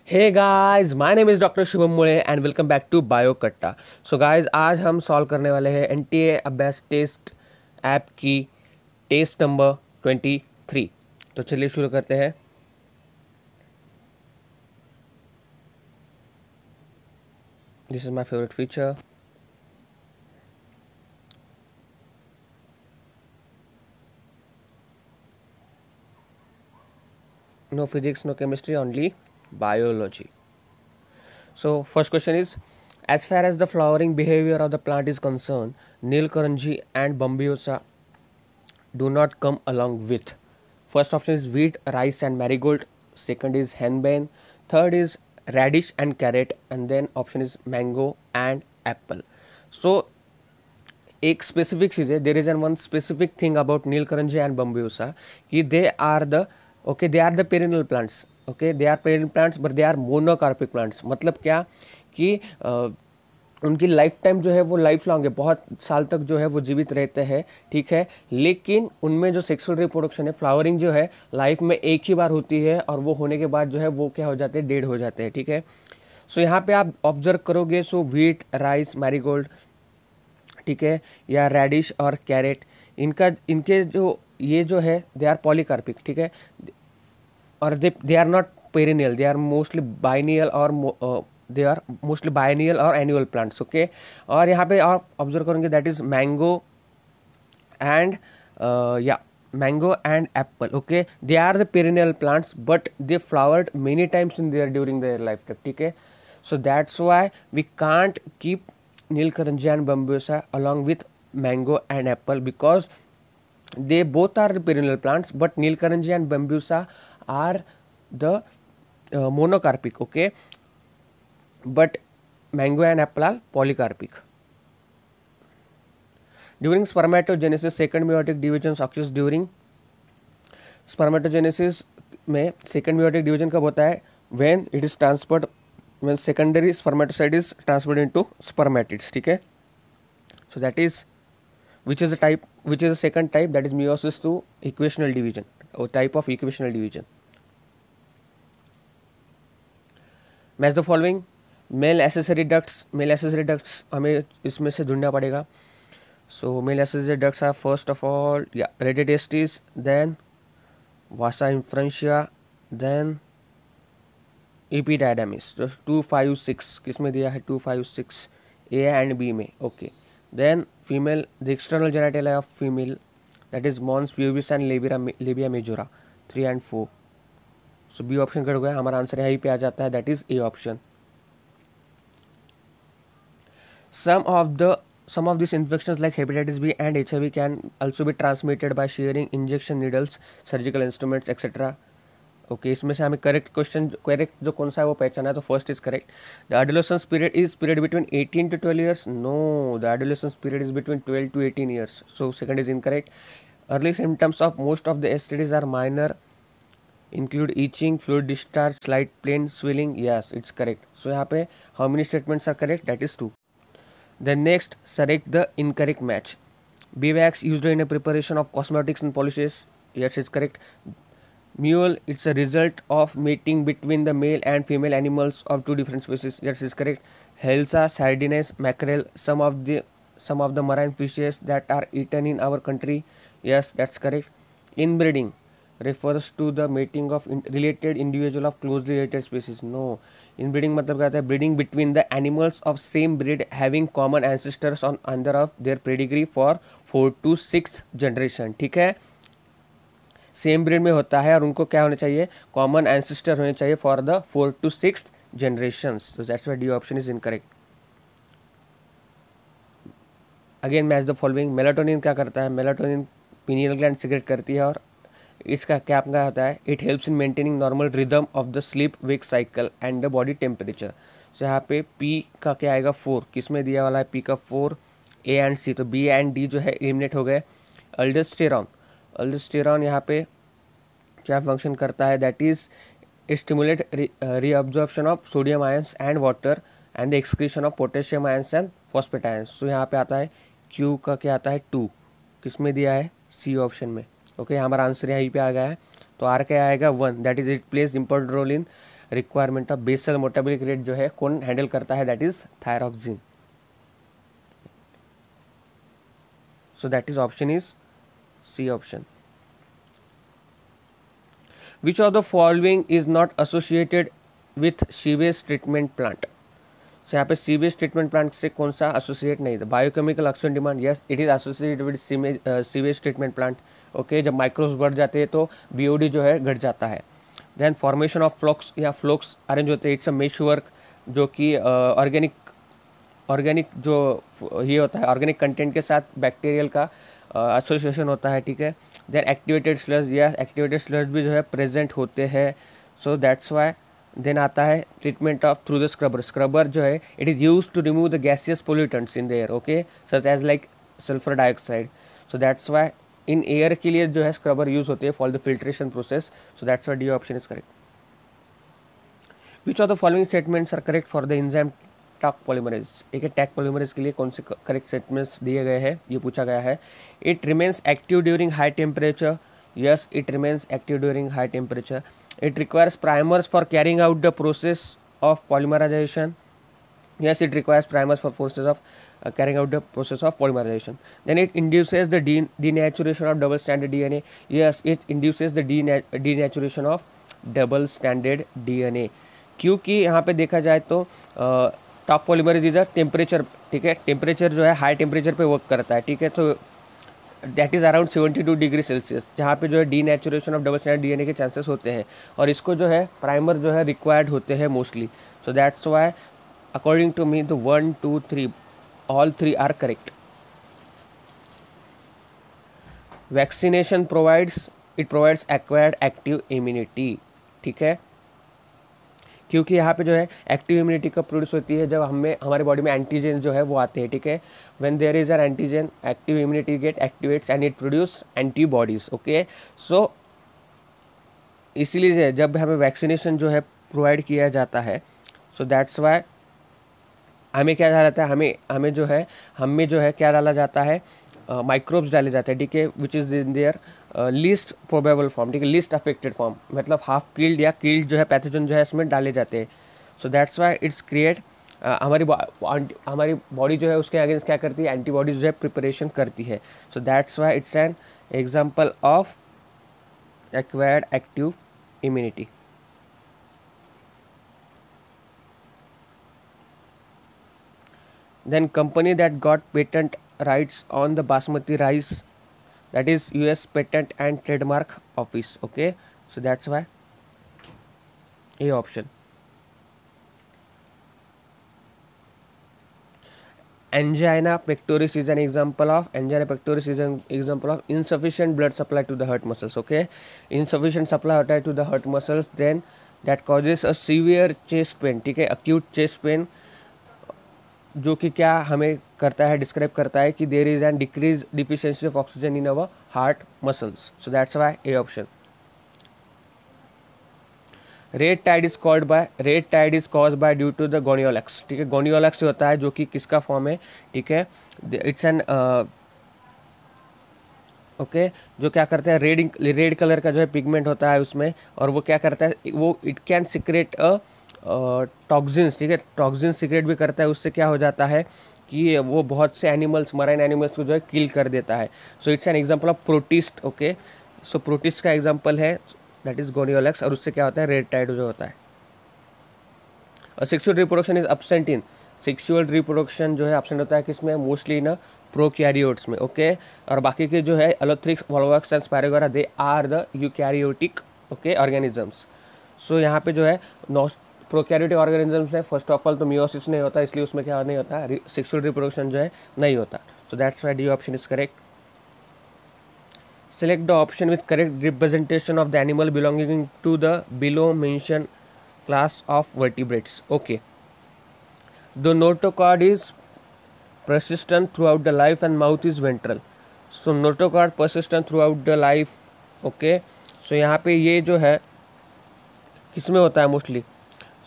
Hey guys, my name is doctor Shubham Mule and welcome back to bio Katta. So guys, आज हम solve करने वाले हैं एनटीए अभ्यास टेस्ट ऐप की टेस्ट नंबर 23। तो चलिए शुरू करते हैं। This is my favourite feature. No physics, no chemistry, only biology. So first question is, as far as the flowering behavior of the plant is concerned, Nilkaranji and Bambiosa do not come along with. First option is wheat, rice and marigold. Second is henbane. Third is radish and carrot. And then option is mango and apple. So एक specific चीज़ है, there is an one specific thing about Neelakurinji and Bambusa कि they are the perennial plants. Okay, they are perennial plants but they are monocarpic plants. मतलब क्या कि उनकी life time जो है वो लाइफ लॉन्ग है, बहुत साल तक जो है वो जीवित रहते हैं, ठीक है। लेकिन उनमें जो सेक्सुअल रिप्रोडक्शन है, फ्लावरिंग जो है लाइफ में एक ही बार होती है और वो होने के बाद जो है वो क्या हो जाते हैं, डेड हो जाते हैं, ठीक है। सो यहाँ पे आप ऑब्जर्व करोगे, सो व्हीट, राइस, मैरीगोल्ड, ठीक है, या रेडिश और कैरेट, इनके जो ये जो है दे आर पॉलीकार्पिक, ठीक है। और they are not perennial, they are mostly biennial और दे आर मोस्टली बाइनियल और एनुअल प्लांट्स। ओके, और यहाँ पे आप ऑब्जर्व करेंगे दैट इज मैंगो एंड या mango and apple. Okay, they are the perennial plants but they flowered many times in their during their life time, ठीक है। So that's why we can't keep Nilkaranji and Bambusa along with mango and apple because they both are the perennial plants, but Nilkaranji and Bambusa are the monocarpic, okay, but mango and apple are polycarpic. During spermatogenesis, second meiotic division occurs during spermatogenesis में second meiotic division कब होता है? When it is transferred, when secondary spermatocyte is transferred into spermatids, ठीक है। So that is which is the second type, that is meiosis to equational division, or type of equational division. Match the following. Male accessory ducts हमें इसमें से ढूंढना पड़ेगा। So male accessory ducts are first of all radiodestis, then vasa inferentia, then epididymis। 2, 5, 6 किस में दिया है? 2, 5, 6 A and B में। Okay, then female, the external genital of female that is mons, pubis and labia majora 3 and 4। So B option cut गया, हमारा answer यहीं पे आ जाता है, that is A option. Some of these infections like hepatitis B and HIV can also be transmitted by sharing injection needles, surgical instruments, etc. Okay, इसमें से हमें करेक्ट जो कौन सा है वो पहचाना है। तो first is correct, the adolescence period is period between 18 to 12 years। No, the adolescence period is between 12 to 18 years। So second is incorrect. Early symptoms of most of the STDs are minor, include itching, fluid discharge, slight pain swelling. Yes, it's correct. So यहाँ पे how many statements are correct? That is 2। Then next, select the incorrect match. Beeswax used in a preparation of cosmetics and polishes. Yes, it's correct. Mule, it's a result of mating between the male and female animals of two different species. Yes, it's correct. Helsa, sardines, mackerel, some of the marine fishes that are eaten in our country. Yes, that's correct. Inbreeding refers to the mating of related individual of closely related species. No, inbreeding मतलब क्या होता है? Breeding between the animals of same breed having common ancestors on under of their pedigree for 4 to 6 generation, ठीक है। Same breed में होता है और उनको क्या होने चाहिए? कॉमन एंसेस्टर होने चाहिए फॉर द 4 to 6 जनरेशंस। तो that's why D option is incorrect. Again match the following. Melatonin क्या करता है? मेलाटोनिन पिनियल ग्लैंड सिक्रेट करती है और इसका क्या होता है? It helps in maintaining normal rhythm of the sleep wake cycle and the body temperature. So यहाँ पे पी का क्या आएगा? 4। किस में दिया वाला है? पी का 4, ए एंड सी। तो बी एंड डी जो है एलिमिनेट हो गए। अल्डोस्टेरॉन यहाँ पे क्या फंक्शन करता है? That is stimulate reabsorption of sodium ions and water and the excretion of potassium ions and phosphate ions. So यहाँ पे आता है क्यू का क्या आता है? 2। किस में दिया है? सी ऑप्शन में। ओके, हमारा आंसर यहीं पे आ गया है। तो आर क्या आएगा? 1। That is it plays important role in requirement of basal metabolic rate जो है कौन हैंडल करता है, that is thyroxine. So that is option is C option. Which of the following is not associated with sewage treatment plant. So यहाँ पे sewage treatment plant से कौन सा एसोसिएट नहीं था. Biochemical oxygen demand, yes it is associated with sewage treatment plant. Okay, जब microbes बढ़ जाते हैं तो बीओडी जो है घट जाता है. देन फॉर्मेशन ऑफ फ्लोक्स या फ्लोक्स अरेंज होते हैं, इट्स अ मेश वर्क जो कि ऑर्गेनिक जो ये होता है ऑर्गेनिक कंटेंट के साथ बैक्टीरियल का एसोसिएशन होता है. ठीक है. देन एक्टिवेटेड स्लज, या एक्टिवेटेड स्लज भी जो है प्रेजेंट होते हैं. सो दैट्स वाई. देन आता है treatment of through the scrubber. Scrubber जो है it is use to remove the gaseous pollutants in the air. Okay, such as like sulphur dioxide. So that's why in air के लिए जो है scrubber use होते हैं for the filtration process. So that's why D option is correct. Which of the following statements are correct for the enzyme Taq polymerase. एक Taq polymerase के लिए कौन से करेक्ट स्टेटमेंट्स दिए गए हैं, ये पूछा गया है. It remains active during high temperature. Yes, it remains active during high temperature. It requires primers for carrying out the process of polymerization. Yes, it requires primers for process of carrying out the process of polymerization. Then it induces the denaturation of double stranded DNA. Yes, it induces the denaturation of double stranded DNA. क्योंकि यहाँ पे देखा जाए तो top polymerase is a temperature. ठीक है, temperature जो है हाई टेम्परेचर पे वर्क करता है. ठीक है, तो that is around 72 degree Celsius, जहाँ पे जो है denaturation of double stranded DNA के चांसेस होते हैं और इसको जो है प्राइमर जो है रिक्वायर्ड होते हैं mostly. So that's why according to me the 1, 2, 3 all 3 are correct. Vaccination provides acquired active immunity. ठीक है, क्योंकि यहाँ पे जो है एक्टिव इम्यूनिटी कब प्रोड्यूस होती है, जब हमारे बॉडी में एंटीजन जो है वो आते हैं. ठीक है, when there is an antigen active immunity get activates and it produce antibodies. Okay, so इसीलिए जब हमें वैक्सीनेशन जो है प्रोवाइड किया जाता है, सो दैट्स वाई हमें क्या डाला जाता है, हमें जो है हमें जो है क्या डाला जाता है, माइक्रोब्स डाले जाते हैं. ठीक है, which is in their least probable form. ठीक है, लीस्ट अफेक्टेड फॉर्म, मतलब हाफ किल्ड या किल्ड जो है पैथोजन जो है इसमें डाले जाते हैं. सो दैट्स वाई इट्स क्रिएट हमारी बॉडी जो है उसके अगेंस्ट क्या करती है, एंटीबॉडीज जो है प्रिपरेशन करती है. So that's why it's an example of acquired active immunity. Then company that got patent rights on the basmati rice, that is US Patent and Trademark Office. Okay, so that's why A option. Angina pectoris is an example of insufficient blood supply to the heart muscles. Okay, insufficient supply to the heart muscles, then that causes a severe chest pain. ठीक है, acute chest pain जो कि क्या हमें करता है, describe करता है कि there is an decrease deficiency of oxygen in our heart muscles. So that's why A option. Red tide is caused by due to the Gonyaulax. ठीक है, गोनियोलैक्स होता है जो कि किसका फॉर्म है. ठीक है, इट्स एन ओके, जो क्या करता है रेड कलर का जो है पिगमेंट होता है उसमें, और वो क्या करता है, वो it can secrete a toxins. ठीक है, टॉक्सिन सिक्रेट भी करता है. उससे क्या हो जाता है कि वो बहुत से एनिमल्स, मराइन एनिमल्स को जो है किल कर देता है. So it's an example of protist. Okay, so protist का एग्जांपल है दैट इज गोनियोलैक्स, और उससे क्या होता है, रेड टाइड जो होता है. और sexual reproduction is absent in, sexual reproduction जो है एब्सेंट होता है किसमें, मोस्टली इन प्रोकैरियोट्स में. ओके, और बाकी के जो है Ulothrix, Volvox and Spirogyra, they are the eukaryotic okay organisms. So यहाँ पे जो है प्रोकैरियोटिक ऑर्गेनिजम्स में फर्स्ट ऑफ ऑल तो मियोसिस नहीं होता, इसलिए उसमें क्या नहीं होता, सेक्सुअल रिप्रोडक्शन जो है नहीं होता. सो that's why D option is correct. Select the option with correct representation of the animal belonging to the below mentioned class of vertebrates. Okay. The notochord is persistent throughout the life and mouth is ventral. So notochord persistent throughout the life. Okay. So यहाँ पे ये जो है किसमें होता है mostly,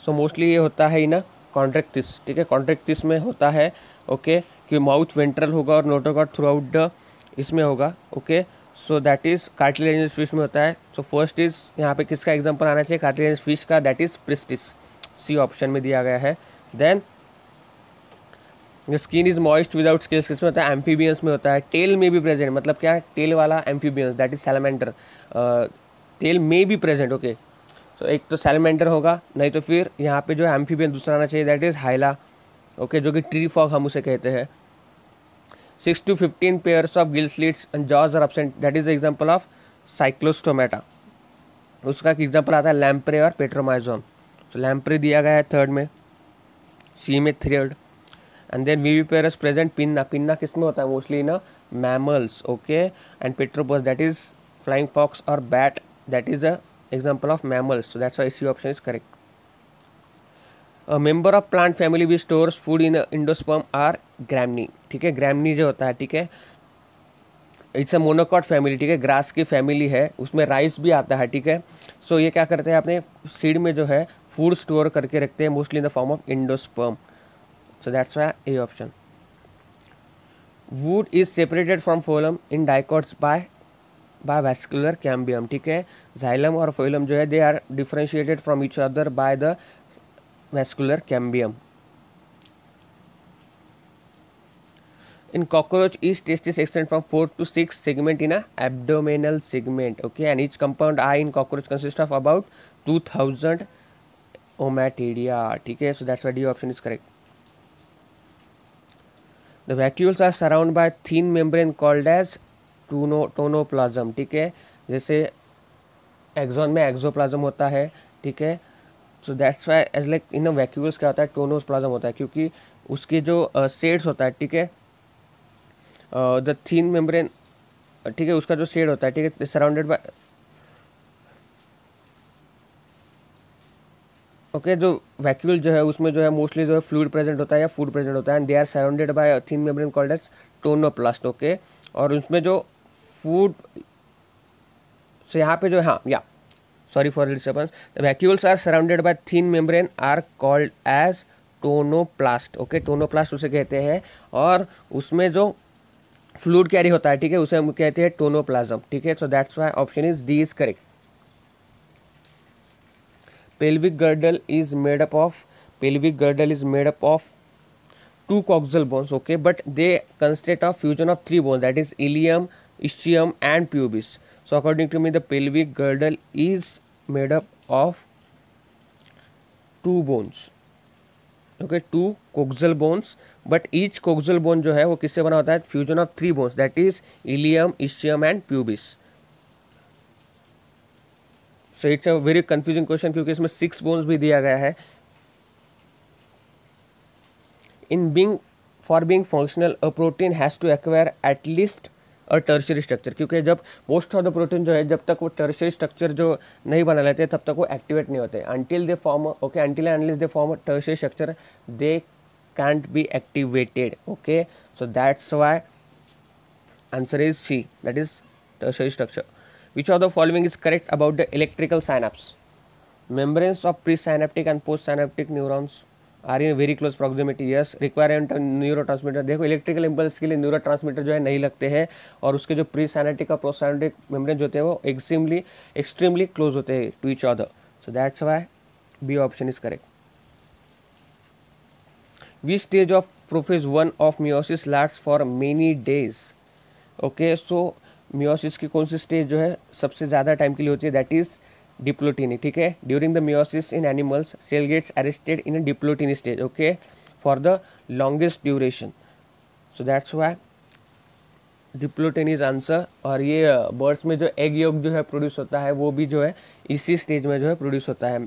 so mostly ये होता है ना कॉन्ट्रेक्टिस. ठीक है, कॉन्ट्रेक्टिस में होता है. ओके, कि माउथ वेंट्रल होगा और नोटोकॉर्ड थ्रू आउट द इसमें होगा. Okay, so that is cartilaginous fish में होता है. सो फर्स्ट इज यहाँ पे किसका एग्जांपल आना चाहिए, कार्टिलेजिनस फिश का, that is Pristis, C option में दिया गया है. Then skin is moist without scales किसमें होता है, एम्फीबियंस में होता है. टेल में भी प्रेजेंट, मतलब क्या, टेल वाला amphibians that is salamander, tell में भी प्रेजेंट. ओके, सो एक तो सैलमेंडर होगा, नहीं तो फिर यहाँ पे जो एम्फीबियन दूसरा आना चाहिए दैट इज हाइला. ओके, जो कि ट्री फॉग हम उसे कहते हैं. 6 to 15 pairs of gill slits and jaws are absent, that is the example of cyclostomata. उसका एग्जाम्पल आता है लैम्प्रे और पेट्रोमाइजोन. तो लैम्प्रे दिया गया है थर्ड में, सी में third. And then viviparous present pinna, pinna किस में होता है, mostly in mammals. Okay, and Pteropus that is flying fox और bat, that is a example of mammals. So that's why C option is correct. A member of plant family which stores food in endosperm are ग्रैमनी. ठीक है, ग्रैमनी जो होता है, ठीक है, it's a monocot family. ठीक है, ग्रास की फैमिली है, उसमें राइस भी आता है. ठीक है, सो ये क्या करते हैं, अपने सीड में जो है फूड स्टोर करके रखते हैं, mostly in the form of endosperm. So that's why A option. Wood is separated from phloem in dicots by vascular cambium. ठीक है, जाइलम और फोइलम जो है they are differentiated from each other by the vascular cambium. In cockroach, each testis extend from 4 to 6 segment in a abdominal segment. Okay, and each compound eye in cockroach consists of about 2000 omatidia. ठीक है, so that's why D option is correct. The vacuoles are surrounded by thin membrane called as tonoplasm. ठीक है, जैसे axon में axoplasm होता है. ठीक है, so that's why as like in vacuoles क्या होता है, टोनोप्लाज्म होता है, क्योंकि उसके जो शेड्स होता है. ठीक है, द थिन मेम्ब्रेन, ठीक है, उसका जो शेड होता है, ठीक है, सराउंडेड बाय, ओके, जो वैक्यूल जो है उसमें जो है मोस्टली जो है फ्लूइड प्रेजेंट होता है या फूड प्रेजेंट होता है, and they are surrounded by thin membrane called as tonoplast. Okay, और उसमें जो फूड से यहाँ पे जो, हाँ या sorry for the disturbance, the vacuoles are surrounded by thin membrane are called as tonoplast. okay, tonoplast उसे कहते हैं, और उसमें जो फ्लूइड कैरी होता है, ठीक है, उसे हम कहते हैं टोनोप्लाज्म. ठीक है, so that's why option is D is correct. pelvic girdle is made up of two coxal bones. Okay, but they consist of fusion of three bones, that is ilium, ischium and pubis. So according to me, the pelvic girdle is made up of two bones. Okay, two coxal bones, but each coxal bone जो है वो किससे बना होता है, fusion of three bones, that is ilium, ischium and pubis. So it's a very confusing question क्योंकि इसमें 6 bones भी दिया गया है. For being functional, a protein has to acquire at least a tertiary structure. क्योंकि जब मोस्ट ऑफ द प्रोटीन जो है, जब तक वो टर्शियरी स्ट्रक्चर जो नहीं बना लेते तब तक वो एक्टिवेट नहीं होते. until they form unless they form a tertiary structure, they can't be activated. Okay, so that's why answer is C, that is tertiary structure. Which of the following is correct about the electrical synapse? Membranes of presynaptic and postsynaptic neurons are in very close proximity. Yes, requirement neurotransmitter. देखो, electrical impulse के लिए neuro transmitter जो है नहीं लगते हैं, और उसके जो प्री साइनेटिक और पोस्ट साइनेटिक मेम्ब्रेन होते हैं वो एक्सट्रीमली क्लोज होते हैं to each other. So that's why B option is correct. We stage of prophase 1 of meiosis lasts for many days. Okay, so meiosis की कौन सी स्टेज जो है सबसे ज़्यादा टाइम के लिए होती है, दैट इज डिप्लोटिनी. ठीक है, during the meiosis in animals cell gets arrested in a diplotene stage. Okay, for the longest duration. So that's why diplotene is answer. और ये बर्ड्स में जो एग योग जो है प्रोड्यूस होता है वो भी जो है इसी स्टेज में जो है प्रोड्यूस होता है.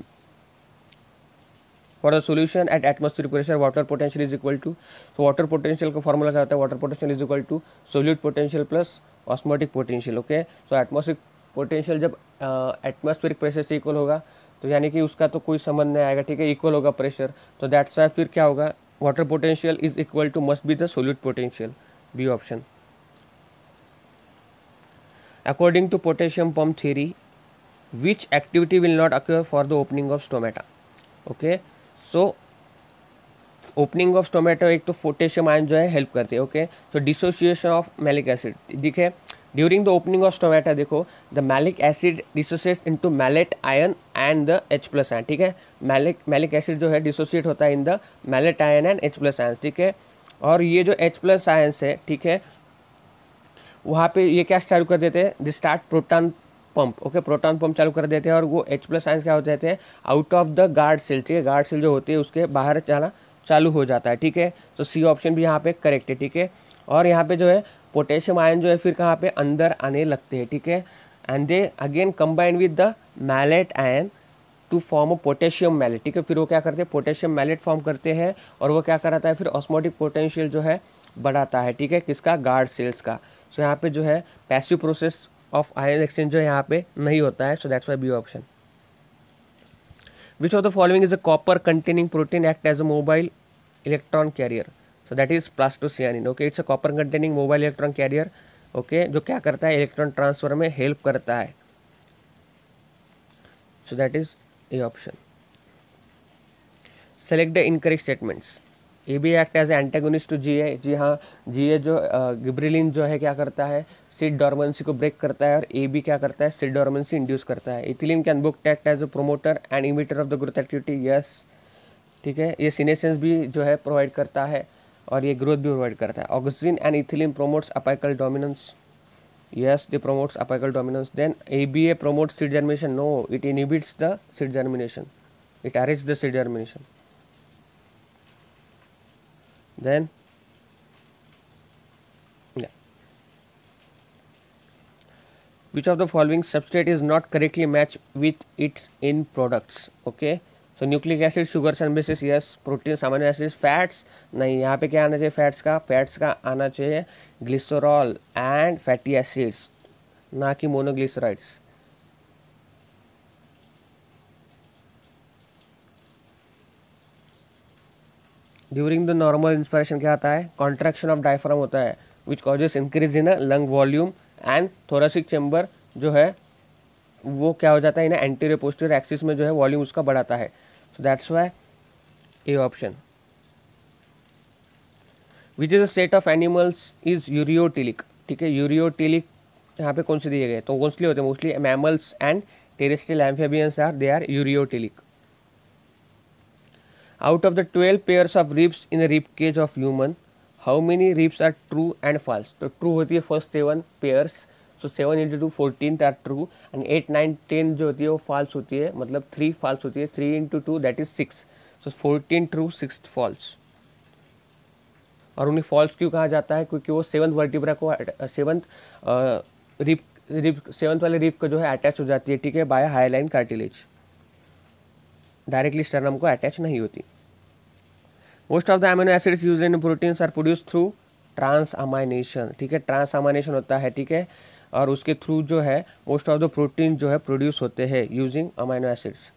For the solution at atmospheric pressure water potential is equal to, तो वाटर पोटेंशियल का फॉर्मूला क्या होता है, water potential is equal to solute potential plus osmotic potential. Okay, so atmospheric potential जब एटमॉस्फेरिक प्रेशर से equal होगा तो यानी कि उसका तो कोई संबंध नहीं आएगा. ठीक है, इक्वल होगा प्रेशर, तो दैट्स वाई फिर क्या होगा, water potential is equal to must be the solute potential. B option. According to potassium pump theory, which activity will not occur for the opening of stomata. Okay, so opening of stomata एक तो potassium ion जो है help करती है. Okay, so dissociation of malic acid. देखिए, during the opening of stomata देखो the malic acid dissociates into malate ion and the H+ ion, ठीक है। मैलिक एसिड जो है डिसोसिएट होता है in the malate ion and H+ ion, ठीक है। और ये जो H+ आयन्स है, ठीक है, वहाँ पे ये क्या चालू कर देते हैं, they start proton pump, okay, proton pump चालू कर देते हैं। और वो H+ आयन्स क्या हो जाते हैं, out of the guard cell, ठीक है, गार्ड सेल जो होती है उसके बाहर जाना चालू हो जाता है, ठीक है। तो सी ऑप्शन भी यहाँ पे करेक्ट है, ठीक है। और यहाँ पे जो है पोटेशियम आयन जो है फिर कहाँ पे अंदर आने लगते हैं, ठीक है। And they again combine with the malate ion to form a potassium malate, ठीक है। फिर वो क्या करते हैं, पोटेशियम मैलेट फॉर्म करते हैं और वो क्या कराता है, फिर ऑस्मोटिक पोटेंशियल जो है बढ़ाता है, ठीक है, किसका, गार्ड सेल्स का। सो यहाँ पे जो है passive process of ion exchange जो है यहाँ पे नहीं होता है, so that's why B option. Which of the following is a copper containing protein act as a mobile electron carrier? So that is plastocyanin. Okay, it's a copper containing mobile electron carrier. Okay, जो क्या करता है, electron transfer में help करता है. So that is A option. Select the incorrect statements. AB act as antagonist to GA. जी हाँ, GA जो गिब्रेलिन जो है क्या करता है, सिड डॉर्मेंसी को ब्रेक करता है, और AB क्या करता है, सिड डॉर्मेंसी इंड्यूस करता है. Ethylene can both act as a promoter and emitter of the growth activity. Yes, ठीक है. ये सीनेसेंस भी जो है प्रोवाइड करता है और ये ग्रोथ भी प्रोवाइड करता है. Oxygen and ethylene promotes apical dominance. Yes, they promotes apical dominance. Then ABA promotes seed germination. No, it inhibits the seed germination. It arrests the seed germination. Then, yeah. Which of the following substrate is not correctly matched with its in products? Okay. So nucleic acid, sugars and bases. Yes. Proteins, amino acids, fats. नहीं, यहाँ पे क्या आना चाहिए fats का? Fats का आना चाहिए ग्लिसरॉल एंड फैटी एसिड्स, ना कि monoglycerides. During the normal inspiration क्या आता है, कॉन्ट्रैक्शन ऑफ डायफ्राम होता है, which causes increase in lung volume and thoracic chamber जो है वो क्या हो जाता है, इन एंटीरियर पोस्टीरियर एक्सिस में जो है वॉल्यूम उसका बढ़ाता है. So that's why A option. Which is a set of animals is ureotelic. ठीक है, यूरियोटिलिक यहाँ पे कौन से दिए गए, तो मोस्टली होते हैं, mostly mammals and terrestrial amphibians are they are ureotelic. Out of the 12 pairs of ribs in the rib cage of human, how many ribs are true and false? तो true होती है first 7 pairs, so 7 into 2 14 are true, and 8 9 10 जो होती है वो false होती है, मतलब 3 false होती है, 3 into 2 that is 6, so 14 true 6 false. और उन्हें false क्यों कहा जाता है, क्योंकि वो 7th वर्टिब्रा को 7th वाले रिब को जो है अटैच हो जाती है, ठीक है, by hyaline cartilage, directly sternum को अटैच नहीं होती. Most of the amino acids used in proteins are produce through transamination. ठीक है, ट्रांसअमाइनेशन होता है, ठीक है, और उसके थ्रू जो है मोस्ट ऑफ द प्रोटीन जो है प्रोड्यूस होते हैं using amino acids.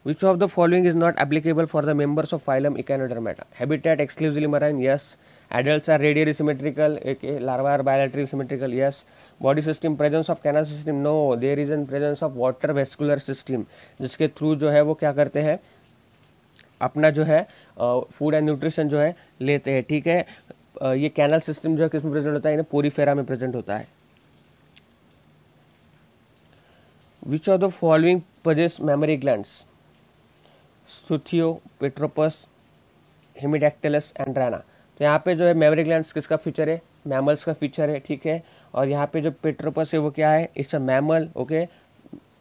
Which of the following is not applicable for the members of phylum Echinodermata? Habitat exclusively marine. Yes. Adults are radially symmetrical. Okay. Larvae are bilaterally symmetrical. Yes. Body system, presence of canal system. No. There is a presence of water vascular system, जिसके through जो है वो क्या करते हैं, अपना जो है फूड एंड न्यूट्रिशन जो है लेते हैं. ठीक है, ये कैनल सिस्टम जो है किसमें प्रेजेंट होता है, इन्हें पोरीफेरा में प्रेजेंट होता है. Which of the following possess mammary glands? सुथियो, पेट्रोपस, हेमिडैक्टिलस एंड राना. तो यहाँ पे जो है मेमरी ग्लैंड्स किसका फीचर है, मैमल्स का फीचर है. ठीक है, और यहाँ पे जो पेट्रोपस है वो क्या है, it's a mammal. Okay,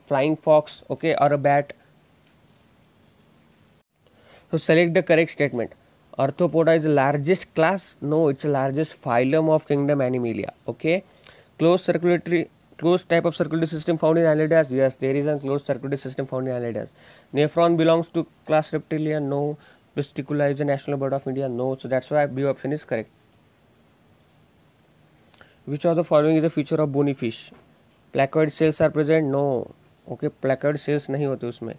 flying fox, okay, और अ बैट. तो select the correct statement. Arthropoda is largest class. No, it's largest phylum of kingdom Animalia. Okay. Closed type of circulatory system found in Annelidas. Yes, there is a closed circulatory system found in Annelidas. Nephron belongs to class Reptilia. No. Pisticula is a national bird of India. No. So that's why B option is correct. Which of the following is a feature of bony fish? Placoid cells are present. No. Okay, placoid cells नहीं होते उसमें.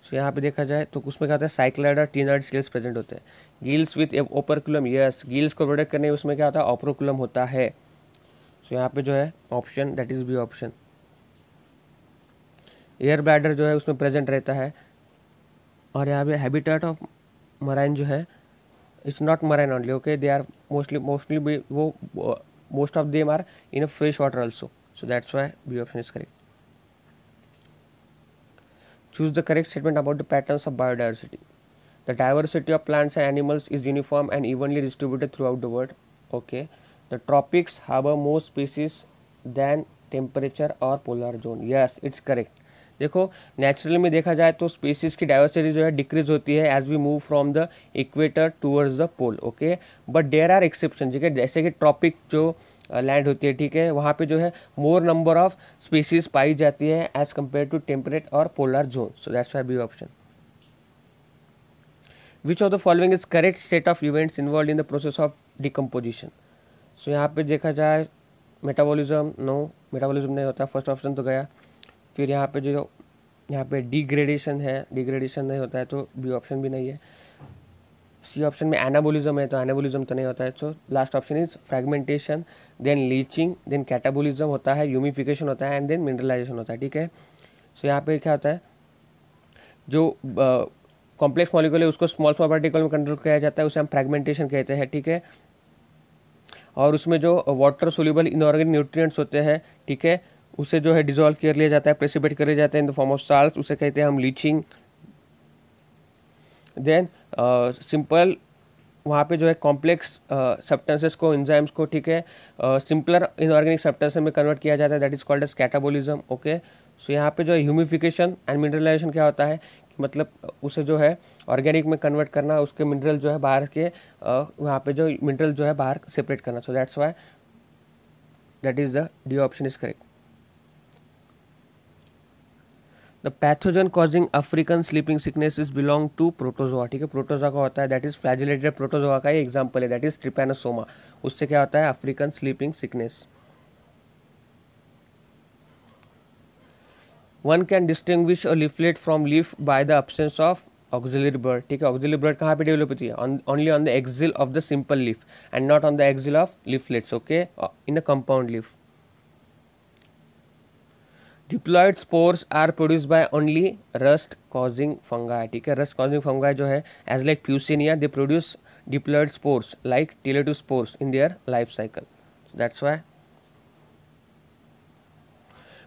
So यहाँ पे देखा जाए तो उसमें क्या होता है, साइक्लॉइड और टीनॉइड सेल्स प्रेजेंट होते हैं. Gills with operculum. Yes, gills को प्रोटेक्ट करने उसमें क्या होता है, ओपरकुलम होता है. तो यहाँ पे जो है option that is B option. Air bladder जो है उसमें प्रेजेंट रहता है. और यहाँ पे हैबिटेट ऑफ मराइन जो है, it's not marine only, okay, they are mostly वो most of them are in a fresh water also, so that's why B option is correct. Choose the correct statement about the patterns of biodiversity. The diversity of plants and animals is uniform and evenly distributed throughout the world. Okay. The tropics harbor more species than temperature or polar zone. Yes, it's correct. देखो naturally में देखा जाए तो species की diversity जो है decrease होती है as we move from the equator towards the pole, okay, but there are exception, ठीक है, जैसे कि ट्रॉपिक जो लैंड होती है, ठीक है, वहाँ पे जो है मोर नंबर ऑफ स्पीसीज पाई जाती है एज कम्पेयर टू टेम्परेट और polar zone, so that's why B option. Which of the following is correct set of events involve in the process of decomposition. So यहाँ पे देखा जाए metabolism, no metabolism नहीं होता, फर्स्ट ऑप्शन तो गया. फिर यहाँ पे जो यहाँ पे डिग्रेडेशन है, डिग्रेडेशन नहीं होता है, तो बी ऑप्शन भी नहीं है. सी ऑप्शन में एनाबोलिज्म है, तो एनाबोलिज्म तो नहीं होता है, so last option is fragmentation, then leaching, then catabolism होता है, ह्यूमिफिकेशन होता है, एंड देन मिनरलाइजेशन होता है, ठीक है. सो यहाँ पे क्या होता है, जो कॉम्प्लेक्स मॉलिक्यूल है उसको स्मॉल स्मॉल पार्टिकल में कंट्रोल किया जाता है, उसे हम फ्रेगमेंटेशन कहते हैं, ठीक है. और उसमें जो वाटर सोल्यूबल इनऑर्गेनिक न्यूट्रिएंट्स होते हैं, ठीक है, उसे जो है डिजोल्व कर लिया जाता है, प्रेसिपिटेट कर लिया जाता है इन द फॉर्म ऑफ साल्ट, उसे कहते हैं हम लीचिंग. देन सिंपल वहाँ पे जो है कॉम्प्लेक्स सब्सटेंसेस को, एंजाइम्स को, ठीक है, सिंपलर इनऑर्गेनिक सब्सटेंसेस में कन्वर्ट किया जाता है, that is called as catabolism, okay. So यहाँ पे जो है ह्यूमिफिकेशन एंड मिनरलाइजेशन क्या होता है कि मतलब उसे जो है ऑर्गेनिक में कन्वर्ट करना, उसके मिनरल जो है बाहर के वहाँ पे जो मिनरल जो है बाहर सेपरेट करना, so that's why that is the D option is correct. The pathogen causing African sleeping sickness is belong to protozoa, ठीक है, प्रोटोजोआ का होता है, दैट इज फ्लैजिलेटेड प्रोटोजोआ का ही एग्जाम्पल है, दैट इज ट्रिपैनोसोमा, उससे क्या होता है African sleeping sickness. One can distinguish a leaflet from leaf by the absence of axillary bud, ठीक है, ऑक्सिलरी बर्ड कहाँ पे डेवलप होती है, only on the axil of the simple leaf and not on the axil of leaflets, okay, in a compound leaf. Diploid spores are produce by only rust causing fungi, ठीक है, rust causing fungi जो है as like Puccinia they produce diploid spores like teleuto spores in their life cycle, that's why.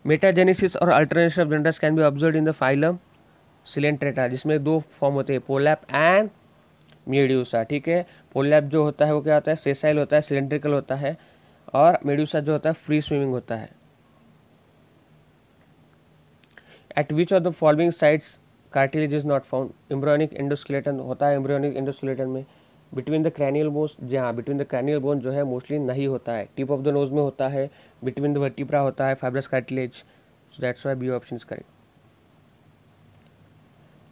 Metagenesis और alternation of genders can be observed in the phylum Coelenterata, जिसमें दो form होते हैं, पोलैप and medusa, ठीक है. पोलैप जो होता है वो क्या होता है, सेसाइल होता है, सिलेंड्रिकल होता है, और मेड्यूसा जो होता है फ्री स्विमिंग होता है. At which of the following sites cartilage is not found? Embryonic endoskeleton होता है, embryonic endoskeleton में. Between the cranial bones, जी हाँ, between the cranial bone जो है मोस्टली नहीं होता है, टिप ऑफ द नोज में होता है, between the vertebra होता है fibrous cartilage, so that's why B option is correct.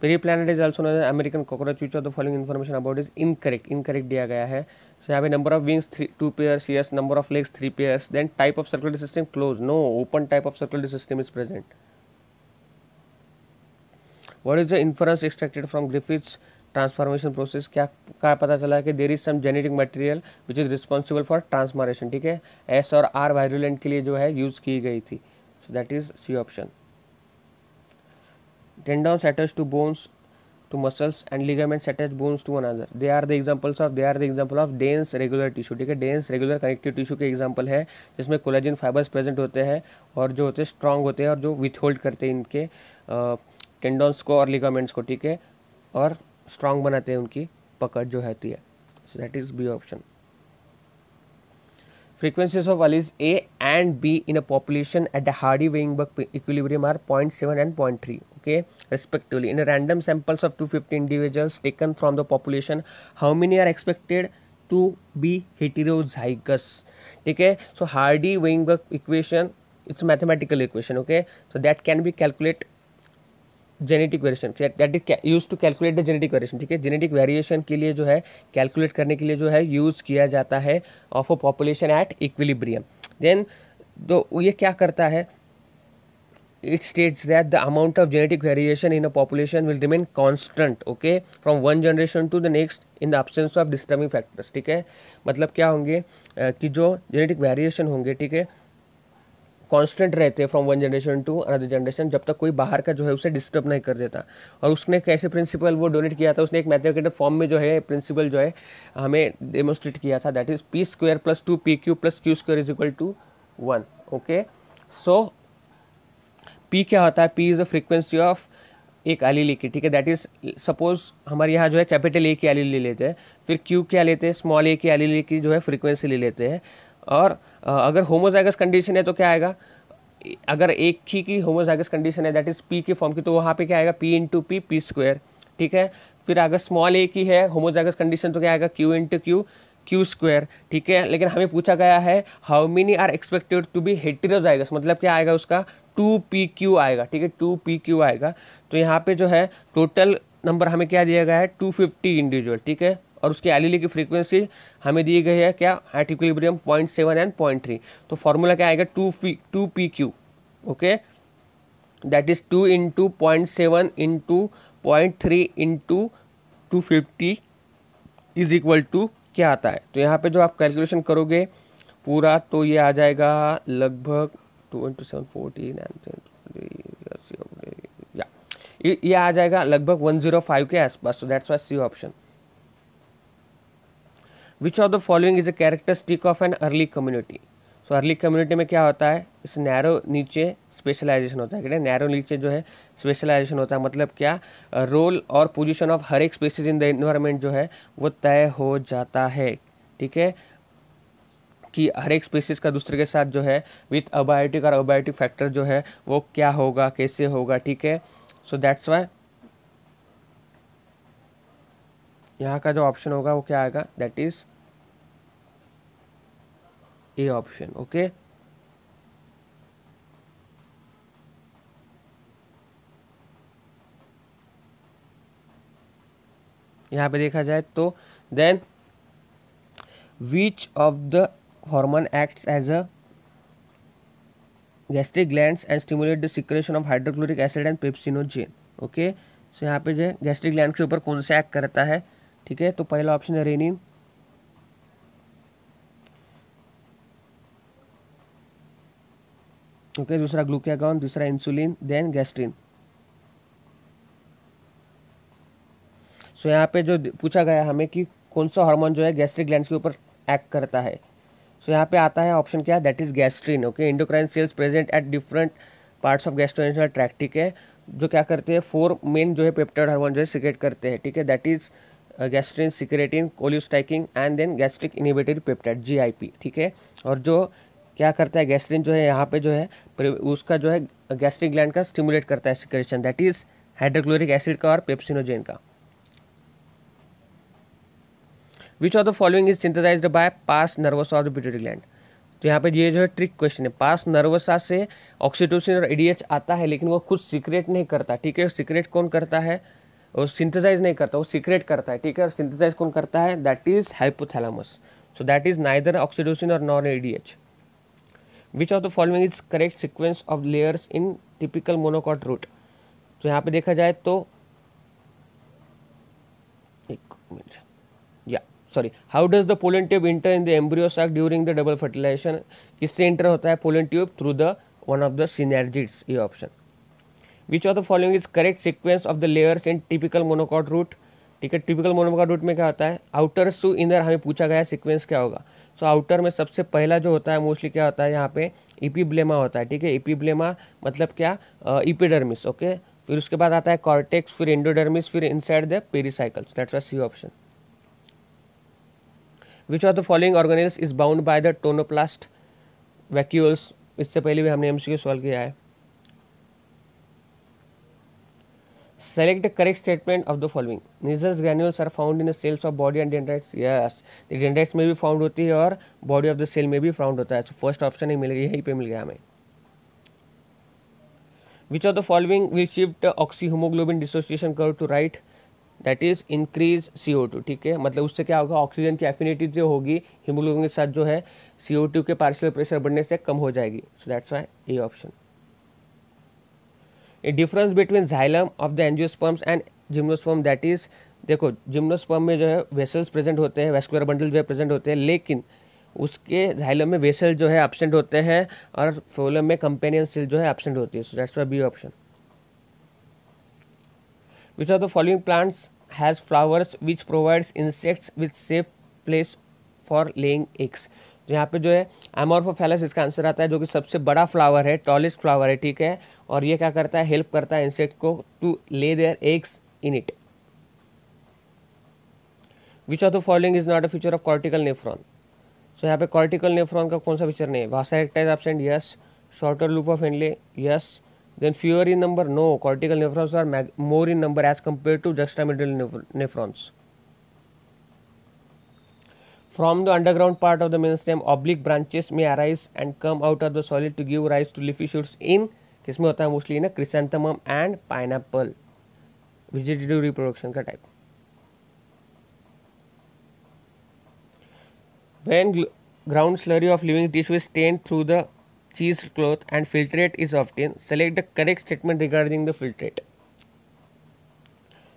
Periplanet is also known as American cockroach. Which of the following information about is incorrect? Incorrect दिया गया है. So यहाँ पे number of wings 2 pairs, yes, number of legs 3 pairs, then type of circulatory system closed, no, open type of circulatory system is present. What is the inference extracted from Griffith's transformation process, क्या पता चला कि there is some genetic material which is responsible for transformation, ठीक है, S और are virulent के लिए जो है यूज की गई थी, so that is C option. Tendons attach to bones to muscles and ligaments attach bones to one another, they are the example of dense regular tissue, ठीक है, dense regular connective tissue के example है जिसमें collagen fibres present होते हैं और जो होते हैं स्ट्रांग होते हैं और जो विथहोल्ड करते हैं इनके टेंडन्स को और लिगामेंट्स को, ठीक है, और स्ट्रांग बनाते हैं उनकी पकड़ जो होती है, so that is B option. Frequencies of alleles A and B in a population at the Hardy-Weinberg equilibrium are 0.7 and 0.3, okay, respectively. In a random samples of 250 individuals taken from the population, how many are expected to be heterozygous? Okay, so Hardy-Weinberg equation, it's a mathematical equation, okay, so that can be calculated genetic variation, that is use to calculate the genetic variation, ठीक है, genetic variation के लिए जो है calculate करने के लिए जो है यूज किया जाता है of a population at equilibrium. Then तो ये क्या करता है, it states that the amount of genetic variation in a population will remain constant, okay, from one generation to the next in the absence of disturbing factors, ठीक है, मतलब क्या होंगे कि जो जेनेटिक वेरिएशन होंगे, ठीक है, कांस्टेंट रहते हैं from one generation to another generation, जब तक कोई बाहर का जो है उसे डिस्टर्ब नहीं कर देता। और उसने कैसे प्रिंसिपल वो डोनेट किया था, उसने एक मैथमेटिकल फॉर्म में जो है प्रिंसिपल जो है हमें डेमोन्स्ट्रेट किया था, that is P square plus 2pq plus Q square is equal to 1। Okay, so P क्या होता है, P is the frequency of एक एलीली की, ठीक है, दैट इज सपोज हमारे यहाँ जो है कैपिटल ए की एलीली ले लेते हैं, फिर क्यू क्या लेते हैं, स्मॉल ए की एलीली की जो है फ्रीक्वेंसी ले लेते हैं। और अगर होमोजाइगस कंडीशन है तो क्या आएगा, अगर एक ही की होमोजाइगस कंडीशन है दैट इज पी के फॉर्म की, तो वहाँ पे क्या आएगा P into P, P square, ठीक है। फिर अगर स्मॉल ए की है होमोजाइगस कंडीशन तो क्या आएगा Q into Q, Q square, ठीक है। लेकिन हमें पूछा गया है how many are expected to be heterozygous, मतलब क्या आएगा उसका 2pq आएगा, ठीक है, 2pq आएगा। तो यहाँ पे जो है टोटल नंबर हमें क्या दिया गया है 250 इंडिविजुअल, ठीक है। और उसकी एलीली की फ्रीक्वेंसी हमें दी गई है क्या, एट इक्विलिब्रियम 0.7 एंड 0.3। तो फॉर्मूला क्या आएगा 2pq, okay, that is 2 into 0.7 into 0.3 into 250 is equal to क्या आता है। तो यहाँ पे जो आप कैलकुलेशन करोगे पूरा तो ये आ जाएगा लगभग 2 इंटू 7 14 या ये आ जाएगा लगभग 105 के आसपास। So that's why C option. Which of the following is a characteristic of an early community. So early community में क्या होता है, इस नैरो नीचे स्पेशलाइजेशन होता है, नैरो नीचे जो है स्पेशलाइजेशन होता है, मतलब क्या रोल और पोजीशन ऑफ हर एक स्पीसीज इन द एनवायरनमेंट जो है वो तय हो जाता है, ठीक है, कि हर एक स्पीसीज का दूसरे के साथ जो है विथ अबायोटिक और अबायोटिक फैक्टर जो है वो क्या होगा, कैसे होगा, ठीक है। सो दैट्स वाई यहाँ का जो ऑप्शन होगा वो क्या आएगा, that is A option, okay. यहाँ पे देखा जाए तो then which of the hormone acts as a gastric glands and stimulate the secretion of hydrochloric acid and pepsinogen, okay. So यहाँ पे जो है गैस्ट्रिक ग्लैंड के ऊपर कौन सा एक्ट करता है, ठीक है। तो पहला ऑप्शन है रेनिन, ओके, दूसरा ग्लूकागॉन, तीसरा इंसुलिन, देन गैस्ट्रिन। सो यहाँ पे जो पूछा गया हमें कि कौन सा हार्मोन जो है गैस्ट्रिक ग्लैंड्स के ऊपर एक्ट करता है, सो यहाँ पे आता है ऑप्शन क्या, that is gastrin, okay. Endocrine cells present at different parts of gastrointestinal tract, ठीक है, जो क्या करते हैं 4 मेन जो है पेप्टाइड हार्मोन जो है सिक्रेट करते हैं, ठीक है, that is gastrin, secretin, cholecystokinin and then gastric inhibitory peptide GIP, ठीक है। और जो क्या करता है गैस्ट्रिन जो है यहाँ पे जो है उसका जो है गैस्ट्रिक ग्लैंड का स्टिमुलेट करता है secretion, that is hydrochloric acid का और पेप्सिनोजेन का। Which of the following is synthesized by pars nervosa of the pituitary gland. तो यहाँ पे ये जो है ट्रिक क्वेश्चन है, पास नर्वसा से ऑक्सीटोसिन और ADH आता है लेकिन वो खुद सीक्रेट नहीं करता, ठीक है। सीक्रेट कौन करता है, वो सिंथेसाइज नहीं करता, वो सीक्रेट करता है, ठीक है। और सिंथेसाइज कौन करता है, that is hypothalamus. So that is neither oxytocin और nor ADH। Which of the following is correct sequence of layers in typical monocot root. तो यहाँ पे देखा जाए तो एक मिनट या sorry, how does the pollen tube enter in the embryo sac during the double fertilization. किससे enter होता है pollen tube, through the one of the synergids, ये option. Which of the following is correct sequence of the layers in typical monocot root, ठीक है। Typical monocot root में क्या होता है, आउटर टू इनर, हमें पूछा गया सीक्वेंस क्या होगा। सो आउटर में सबसे पहला जो होता है मोस्टली क्या होता है यहाँ पे इपीब्लेमा होता है, ठीक है। इपीब्लेमा मतलब क्या, इपिडर्मिस, ओके। फिर उसके बाद आता है कॉर्टेक्स, फिर एंडोडर्मिस, फिर inside the pericycles, that's why C option. Which of the following organelles is bound by the tonoplast vacuoles. इससे पहले भी हमने MCQ सॉल्व किया है। Select the correct statement of the following. Nissl's granules are found in the cells of body and dendrites, yes, dendrites में भी found होती है और बॉडी ऑफ द सेल में भी फाउंड होता है। सो फर्स्ट ऑप्शन ही मिल गया, यहीं पे मिल गया हमें। Which of the following will shift oxyhaemoglobin dissociation curve to right, that is increase CO2, ठीक है। मतलब उससे क्या होगा, ऑक्सीजन की एफिनिटी जो होगी हीमोग्लोबिन के साथ जो है CO2 के पार्शियल प्रेशर बढ़ने से कम हो जाएगी। सो that's why A option. A difference between xylem of the angiosperms and gymnosperm, that is, देखो जिम्नोस्पर्म में जो है वेसल्स प्रेजेंट होते हैं, वेस्कुलर बंडल जो है प्रेजेंट होते हैं, लेकिन उसके जाइलम में वेसल जो है एब्सेंट होते हैं और फ्लोएम में कंपेनियन सेल जो है एब्सेंट होती है. So that's why B option. Which of the following plants has flowers which provides insects with safe place for laying eggs? तो यहाँ पे जो है एमोर्फोफैलस इसका आंसर आता है, जो कि सबसे बड़ा फ्लावर है, टॉलेस्ट फ्लावर है, ठीक है. और ये क्या करता है, हेल्प करता है इंसेक्ट को to lay their eggs in it. Which of the following is not a feature of cortical nephron? So यहाँ पे कॉर्टिकल नेफ्रॉन का कौन सा फीचर नहीं है? Vasa recta is absent, yes. Shorter loop of Henle, yes. Then fewer in number, no. Cortical nephrons are more in number as compared to juxtamedullary nephrons. From the underground part of the mainstem, oblique branches may arise and come out of the soil to give rise to leafy shoots in किसमें होता है mostly ना, chrysanthemum and pineapple. Vegetative reproduction का type. When ground slurry of living tissue is stained through the cheese cloth and filtrate is obtained, select the correct statement regarding the filtrate.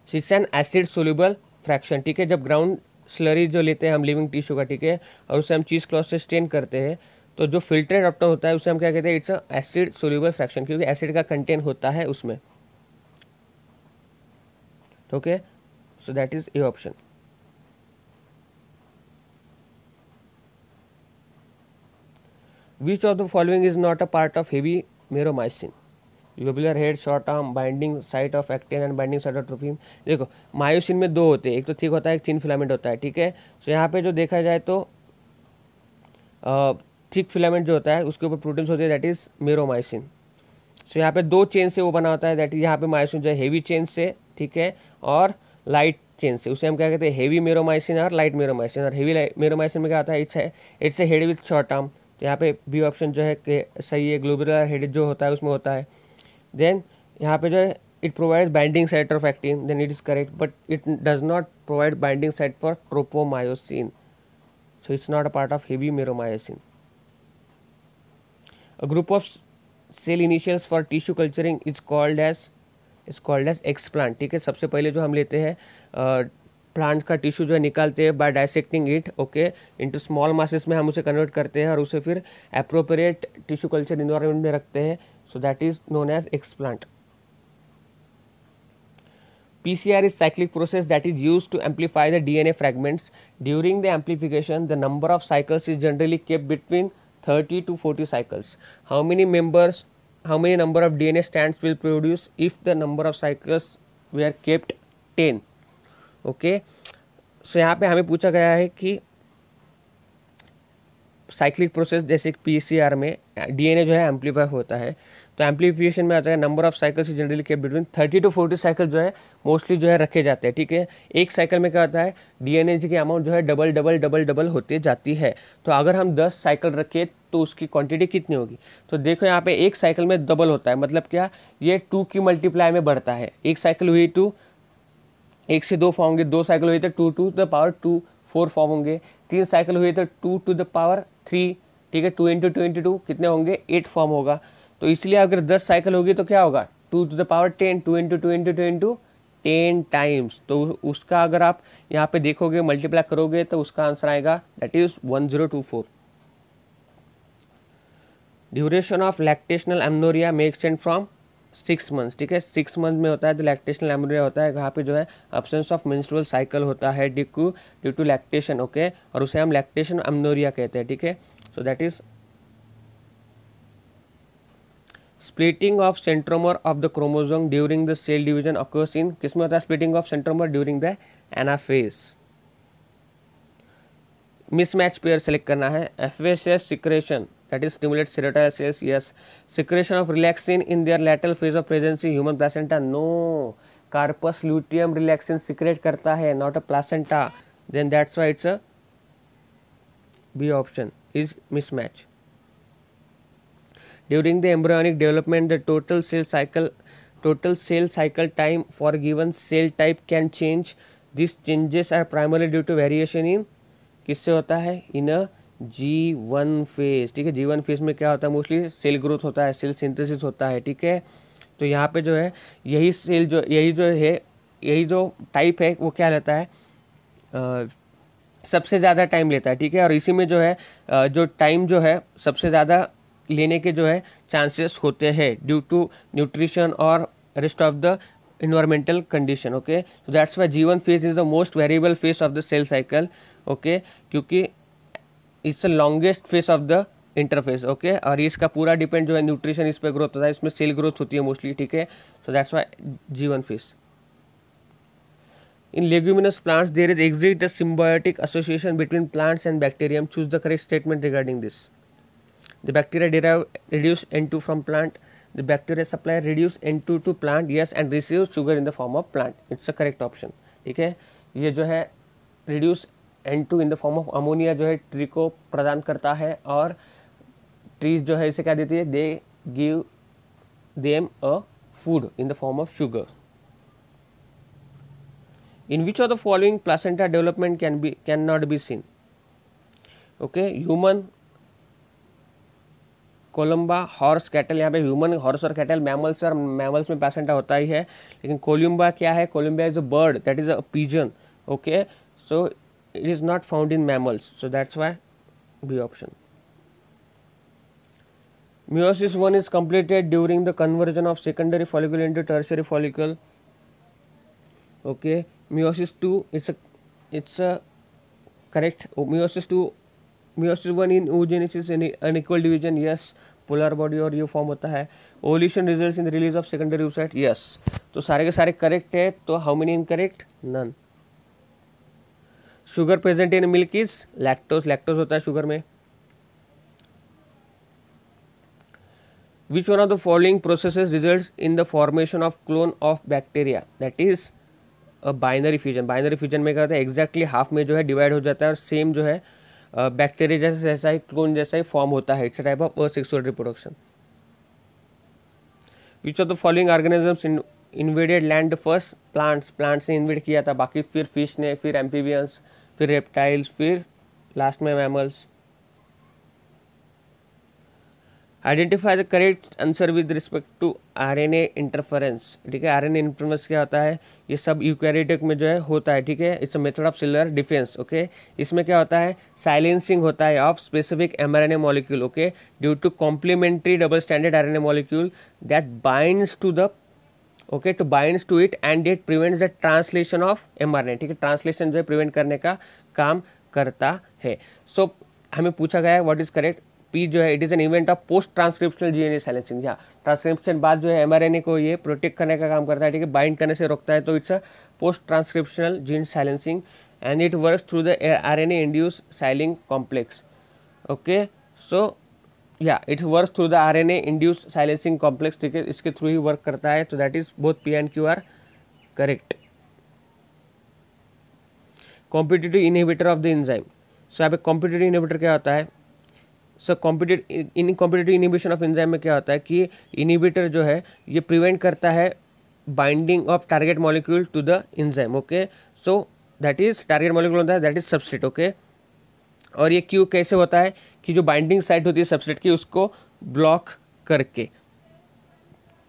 So it's an acid soluble fraction, ठीक है. जब ground slurry जो लेते हैं हम living tissue का, ठीक है, और उसे हम चीज क्लॉथ से स्टेन करते हैं, तो जो फिल्ट्रेट ऑप्टन होता है उसे हम क्या कहते हैं? It's a acid soluble fraction, क्योंकि एसिड का कंटेंट होता है उसमें. Okay, so that is A option. Which of the following is not a part of heavy meromycin? Lobular head, short arm, binding site of actin and binding site of trophin. देखो myosin में दो होते हैं, एक तो thick होता है, एक थिन फिलामेंट होता है, ठीक है. सो यहाँ पे जो देखा जाए तो थिक फिलामेंट जो होता है उसके ऊपर प्रोटीन्स होते हैं, दैट इज मेरोमाइसिन. सो यहाँ पे दो चेन से वो बना होता है, दैट इज यहाँ पे मायोसिन जो है हेवी चेन से, ठीक है, और लाइट चेन से. उसे हम क्या कहते हैं? हेवी मेरोमाइसिन और लाइट मेरोमाइसिन. और हेवी मेरोमाइसिन में क्या होता है? It's a head with short arm. तो यहाँ पे बी ऑप्शन जो है कि सही है. ग्लोबुलर हेड जो होता है उसमें होता है. देन यहाँ पे जो है it provides binding site of actin, then it is correct, but it does not provide binding site for tropomyosin, so it's not a part of heavy meromyosin. A group of cell initials for tissue culturing is called as explant, ठीक है. सबसे पहले जो हम लेते हैं plant का tissue जो है निकालते हैं by dissecting it, okay, into small masses में हम उसे कन्वर्ट करते हैं और उसे फिर एप्रोप्रिएट टिश्यू कल्चर इन्वायरमेंट में रखते हैं. So that is known as explant. PCR is cyclic process that is used to amplify the DNA fragments. During the amplification, the number of cycles is generally kept between 30 to 40 cycles. How many number of DNA strands will produce if the number of cycles were kept 10? Okay, so यहाँ पे हमें पूछा गया है कि cyclic process जैसे PCR में DNA जो है एम्पलीफाई होता है, तो एम्पलीफिकेशन में आता है नंबर ऑफ साइकिल्स जनरली के बिटवीन 30 to 40 साइकिल जो है मोस्टली जो है रखे जाते हैं, ठीक है. एक साइकिल में क्या होता है? डीएनए की अमाउंट जो है डबल होती जाती है. तो अगर हम 10 साइकिल रखें तो उसकी क्वांटिटी कितनी होगी? तो देखो यहाँ पे एक साइकिल में डबल होता है, मतलब क्या? ये 2 की मल्टीप्लाई में बढ़ता है. एक साइकिल हुई 2, एक से 2 फॉर्म होंगे, 2 साइकिल हुई तो 2 टू द पावर 2 4 फॉर्म होंगे. 3 साइकिल हुई तो 2 टू द पावर 3, ठीक है. 2 इंटू 2 कितने होंगे? 8 फॉर्म होगा. तो इसलिए अगर 10 साइकिल होगी तो क्या होगा? 2 to the power 10, 2 into 10 times. तो उसका अगर आप यहाँ पे देखोगे, मल्टीप्लाई करोगे तो उसका आंसर आएगा that is 1024. Duration of lactational amenorrhoea may extend from 6 months, ठीक है. 6 मंथ में होता है तो लैक्टेशनल एमनोरिया होता है, यहाँ पे जो है एब्सेंस ऑफ मेंस्ट्रुअल साइकिल होता है ड्यू टू लैक्टेशन, ओके, और उसे हम लैक्टेशन एमनोरिया कहते हैं, ठीक है. So that is splitting of centromere of the chromosome during the cell division occurs in, किसमें होता है splitting of centromere? During the anaphase. Mismatch pair select करना है. FSH secretion that is stimulate serotype cells, yes. Secretion of relaxin in their lateral phase of presence in human placenta, no. Carpus luteum relaxin secrete करता है, not a placenta. Then that's why it's a B option is mismatch. During the embryonic development, the total cell cycle time for a given cell type can change. These changes are primarily due to variation in किससे होता है? in a G1 phase, ठीक है. G1 phase में क्या होता है? Mostly cell growth होता है, सेल सिंथेसिस होता है, ठीक है. तो यहाँ पे जो है यही जो टाइप है वो क्या रहता है? सबसे ज़्यादा टाइम लेता है, ठीक है, और इसी में जो है जो टाइम जो है सबसे ज़्यादा लेने के जो है चांसेस होते हैं ड्यू टू न्यूट्रिशन और rest of the environmental condition. Okay, so that's why G1 phase is the most variable phase of the cell cycle. Okay, क्योंकि it's the longest face of the interface. Okay, और इसका पूरा depend जो है nutrition इस पर growth होता है, इसमें सेल ग्रोथ होती है मोस्टली, ठीक है. So that's Y G1 face. In leguminous plants, there is exists a symbiotic association between plants and bacterium. Choose the correct statement regarding this. The bacteria derive reduce N2 from plant. The bacteria supply reduce N2 to plant, yes, and receive sugar in the form of plant. It's the correct option. ठीक है, ये जो है reduce N2 in the form of ammonia जो है tree को प्रदान करता है, और ट्रीज जो है इसे क्या देती है, they give them a food in the form of sugar. In which of the following placenta development cannot be seen? Okay, human, Columba, horse, cattle. यहाँ पे ह्यूमन, हॉर्स और कैटल मैमल्स, और मैमल्स में प्लासेंटा होता ही है, लेकिन Columba क्या है, Columba is a bird, that is a pigeon. Okay, so it is not found in mammals, so that's why B option. Meiosis 1 is completed during the conversion of secondary follicle into tertiary follicle. Okay, meiosis 2 it's a correct. Meiosis 2, meiosis 1 in oogenesis unequal division, yes. Polar body और ये form होता है. Ovulation results in the release of secondary oocyte, yes. तो सारे के सारे correct है, तो how many incorrect, none. Sugar present in milk is lactose, lactose होता है शुगर में. Which one of the following processes results in the formation of clone of bacteria? That is a binary fusion. Binary fusion में क्या होता है, exactly half में जो है डिवाइड हो जाता है, और सेम जो है बैक्टीरिया जैसा ही, क्लोन जैसा ही फॉर्म होता है. It's a type of asexual reproduction. Which of the following organisms invaded land first? Plants. Plants ने इन्वेड किया था, बाकी फिर फिश ने, फिर एम्फीबियंस, फिर रेप्टाइल्स, फिर लास्ट में mammals. Identify the correct answer with respect to RNA interference. ठीक है, आरएनए इंटरफेरेंस क्या होता है, ये सब यूकैरियोटिक में जो है होता है. ठीक है, it's a method of cellular defence. Okay, इसमें क्या होता है, साइलेंसिंग होता है of specific mRNA molecule. Okay, due to complementary double standard RNA molecule that binds to the, okay, to binds to it and it prevents the translation of mRNA. ठीक है, translation जो है प्रिवेंट करने का काम करता है. सो हमें पूछा गया है व्हाट इज करेक्ट. पी जो है, it is an event of post transcriptional GNA silencing. हाँ, ट्रांसक्रिप्शन बाद जो है एमआरएनए को ये प्रोटेक्ट करने का काम करता है. ठीक है, बाइंड करने से रोकता है, तो it's a post transcriptional gene silencing and it works through the RNA induce silencing complex. Okay, so या it works through the RNA induce silencing complex. ठीक है, इसके थ्रू ही वर्क करता है. तो that is both P and Q are correct. Competitive inhibitor of the enzyme. So यहाँ पे कॉम्पिटिटिव इनहिबिटर क्या होता है. So competitive inhibition of enzyme में क्या होता है कि इनिबिटर जो है ये प्रिवेंट करता है binding of target molecule to the enzyme. Okay, so that is target molecule होता है, दैट इज सबस्ट्रेट. ओके, और ये क्यों कैसे होता है कि जो बाइंडिंग साइट होती है सबस्ट्रेट की उसको ब्लॉक करके.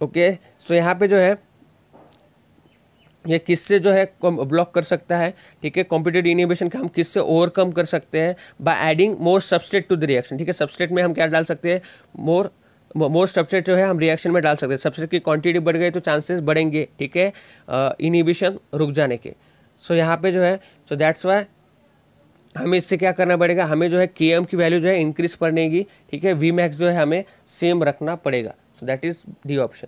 ओके, सो यहाँ पे जो है ये किससे जो है ब्लॉक कर सकता है. ठीक है, कॉम्पिटिटिव इनिबिशन का हम किससे ओवरकम कर सकते हैं, by adding more substrate to the reaction. ठीक है, सबस्ट्रेट में हम क्या डाल सकते हैं, मोर सबस्ट्रेट जो है हम रिएक्शन में डाल सकते हैं. सबस्ट्रेट की क्वांटिटी बढ़ गई तो चांसेस बढ़ेंगे. ठीक है, इनिबिशन रुक जाने के. सो यहाँ पे जो है, सो दैट्स वाई हमें इससे क्या करना पड़ेगा, हमें जो है Km की वैल्यू जो है इंक्रीज पड़ेगी. ठीक है, Vmax जो है हमें सेम रखना पड़ेगा. सो that is D option.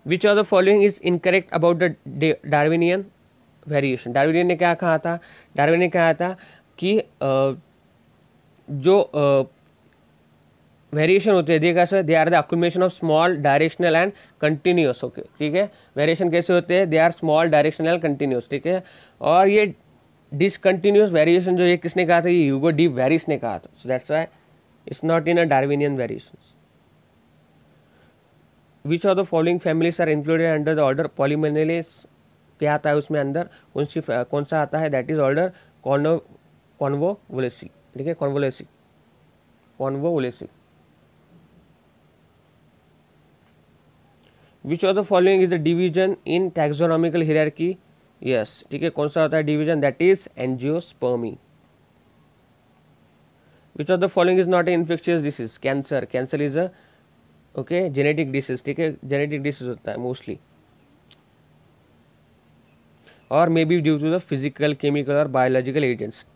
Which of the following is incorrect about the Darwinian variation? Darwinian ने क्या कहा था, डार्विन ने कहा था कि जो वेरिएशन होते हैं देखा sir, they are the accumulation of small directional and continuous. Okay, ठीक है, वेरिएशन कैसे होते हैं, they are small directional and continuous. ठीक है, और ये डिसकंटिन्यूअस वेरिएशन जो ये किसने कहा था, ये ह्यूगो डी वेरिस ने कहा था. So that's why it's not in a Darwinian variation. Which of the following families are included under the order Polemoniales. क्या आता है उसमें अंदर, कौन सा आता है, दैट इज ऑर्डर कॉन्वोवुलेसी. ठीक है, Convolvulaceae. Which of the following is the division in taxonomical hierarchy yes, ठीक है, कौन सा होता है division? That is Angiospermae. Which of the following is not a infectious disease? Cancer, cancer is a okay genetic disease, ठीक है, genetic disease होता है मोस्टली, और may be due to the physical, chemical और biological agents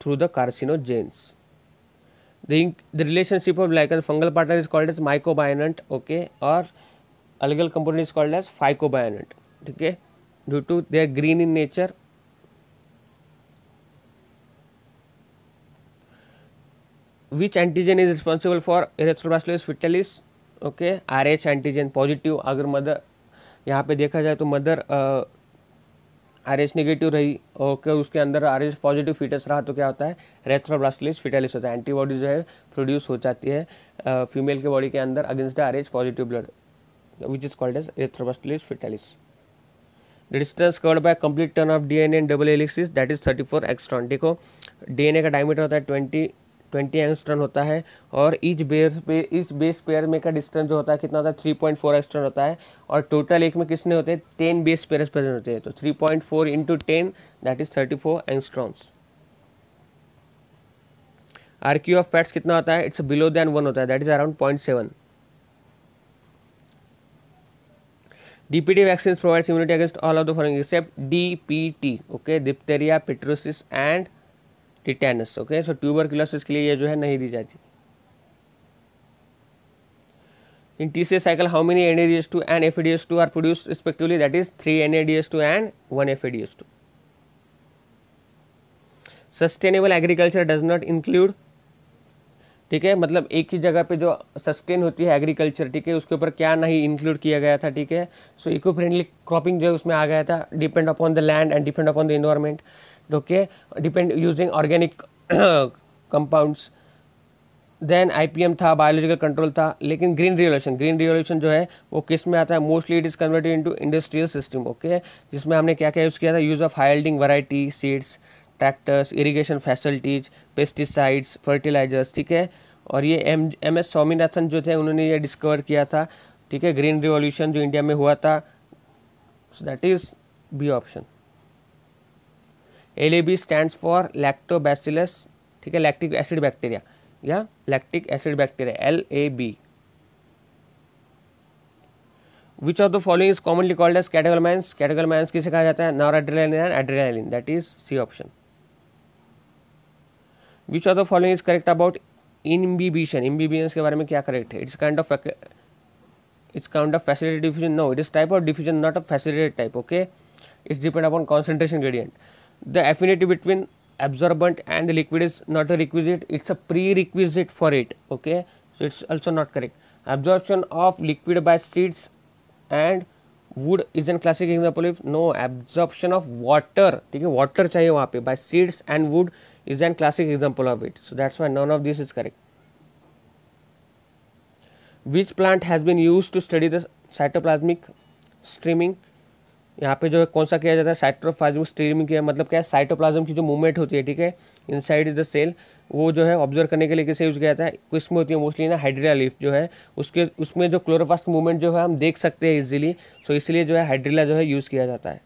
through the carcinogens. The relationship of lichen fungal partner is called as mycobionant, okay, or algal component is called as phycobionant, okay, due to they are green in nature. Which antigen is responsible for erythrobacillus fetalis? okay, RH antigen positive, अगर mother यहाँ पे देखा जाए तो mother RH negative रही, okay, उसके अंदर RH positive foetus रहा तो क्या होता है? एरिथ्रोब्लास्टोसिस फिटालिस होता है। एंटीबॉडी जो है प्रोड्यूस हो जाती है फीमेल के बॉडी के अंदर against the RH positive blood, which is called as erythroblastosis fetalis. The distance covered by complete turn of DNA in double helix that is 34 angstrom. देखो, डीएनए का डायमीटर होता है 20 एंगस्ट्रॉम होता है, और इस बेस पेयर में का डिस्टेंस जो होता है कितना होता है? 3.4 एंगस्ट्रॉम होता है, और टोटल एक में कितने होते हैं? 10 बेस पेयर्स प्रेजेंट होते हैं, तो 3.4 into 10 that is 34 angstroms. RQ of fats कितना होता है? इट्स बिलो देन 1 होता है, that is around 0.7। DPT vaccines provides immunity against all of the following except DPT, okay, diphtheria, pertussis and tetanus, okay, so tuberculosis के लिए ये जो है नहीं दी जाती। In TCA cycle, how many NADH2 and FADH2 are produced respectively? That is 3 NADH2 and 1 FADH2. Sustainable agriculture does not include, ठीक है, मतलब एक ही जगह पे जो सस्टेन होती है एग्रीकल्चर, ठीक है, उसके ऊपर क्या नहीं इंक्लूड किया गया था, ठीक है, सो इको फ्रेंडली क्रॉपिंग जो है उसमें आ गया था, depend upon the land and depend upon the environment, okay, depend using organic compounds, then IPM था, बायोलॉजिकल कंट्रोल था। लेकिन ग्रीन रिवोल्यूशन जो है वो किस में आता है? Mostly it is converted into industrial system, okay, जिसमें हमने क्या क्या यूज़ किया था? Use of high yielding variety seeds, tractors, irrigation facilities, pesticides, fertilizers, ठीक है, और ये MS स्वामीनाथन जो थे उन्होंने ये डिस्कवर किया था, ठीक है, ग्रीन रिवॉल्यूशन जो इंडिया में हुआ था, so that is B option. LAB stands for lactobacillus, ठीक है, लैक्टिक एसिड बैक्टीरिया या lactic acid bacteria, LAB। Which of the following is commonly called as catecholamines? Catecholamines किसे कहा जाता है? Noradrenaline and adrenaline, that is C option. Which of the following is correct about imbibition? Imbibition के बारे में क्या correct है? It's kind of facilitated diffusion. No, it is type of diffusion, not a facilitated type, okay, it's depend upon concentration gradient. The affinity between absorbent and the liquid is not a requisite, it's a prerequisite for it, okay, so it's also not correct. Absorption of liquid by seeds and wood is an classic example of, no, absorption of water, ठीक है, water चाहिए वहाँ पे, by seeds and wood is an classic example of it, so that's why none of this is correct. Which plant has been used to study the cytoplasmic streaming? यहाँ पे जो है कौन सा किया जाता है? साइटोप्लाज्मिक स्ट्रीमिंग किया, मतलब क्या है? साइटोप्लाज्म की जो मूवमेंट होती है, ठीक है, इनसाइड द सेल, वो जो है ऑब्जर्व करने के लिए किसे यूज किया जाता है? किसमें होती है? मोस्टली ना हाइड्रिला लीफ जो है उसके, उसमें जो क्लोरोप्लास्ट मूवमेंट जो है हम देख सकते हैं इजीली, सो इसलिए जो है हाइड्रिला जो है यूज किया जाता है।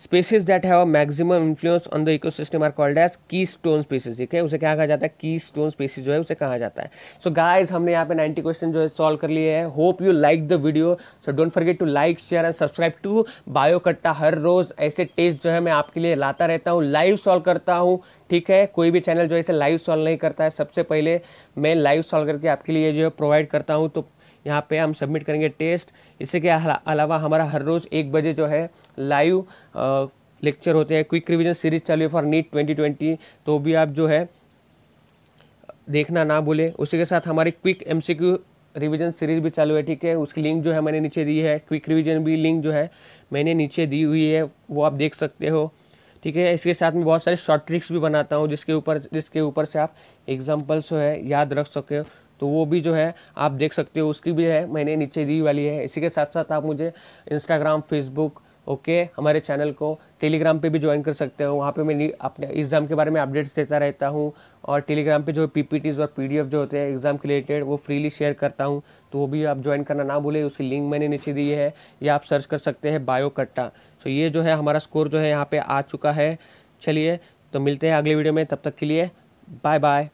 Species that have a maximum influence on the ecosystem are called as keystone species, ठीक है, उसे क्या कहा जाता है? कीस्टोन स्पीसीज जो है उसे कहा जाता है। सो गाइस, हमने यहाँ पे 90 क्वेश्चन जो है सॉल्व कर लिए हैं। Hope you like the video, so don't forget to like, share and subscribe to bio Katta. हर रोज ऐसे टेस्ट जो है मैं आपके लिए लाता रहता हूँ, लाइव सॉल्व करता हूँ, ठीक है, कोई भी चैनल जो ऐसे लाइव सॉल्व नहीं करता है, सबसे पहले मैं लाइव सॉल्व करके आपके लिए जो है प्रोवाइड करता हूँ। तो यहाँ पे हम सबमिट करेंगे टेस्ट। इससे के अलावा हमारा हर रोज 1 बजे जो है लाइव लेक्चर होते हैं, क्विक रिवीजन सीरीज चालू है फॉर नीट 2020, तो भी आप जो है देखना ना भूले। उसी के साथ हमारी क्विक MCQ रिवीजन सीरीज भी चालू है, ठीक है, उसकी लिंक जो है मैंने नीचे दी है, क्विक रिवीजन भी लिंक जो है मैंने नीचे दी हुई है, वो आप देख सकते हो, ठीक है। इसके साथ में बहुत सारे शॉर्ट ट्रिक्स भी बनाता हूँ जिसके ऊपर से आप एग्जाम्पल्स जो है याद रख सके हो, तो वो भी जो है आप देख सकते हो, उसकी भी है मैंने नीचे दी वाली है। इसी के साथ साथ आप मुझे इंस्टाग्राम, फेसबुक, ओके, हमारे चैनल को टेलीग्राम पे भी ज्वाइन कर सकते हो, वहाँ पे मैं अपने एग्ज़ाम के बारे में अपडेट्स देता रहता हूँ। और टेलीग्राम पे जो पीपीटीज और पीडीएफ जो होते हैं एग्ज़ाम के रिलेटेड वो फ्रीली शेयर करता हूँ, तो वो भी आप ज्वाइन करना ना भूलें। उसकी लिंक मैंने नीचे दी है, या आप सर्च कर सकते हैं बायो कट्टा। तो ये जो है हमारा स्कोर जो है यहाँ पे आ चुका है। चलिए, तो मिलते हैं अगले वीडियो में, तब तक के लिए बाय बाय।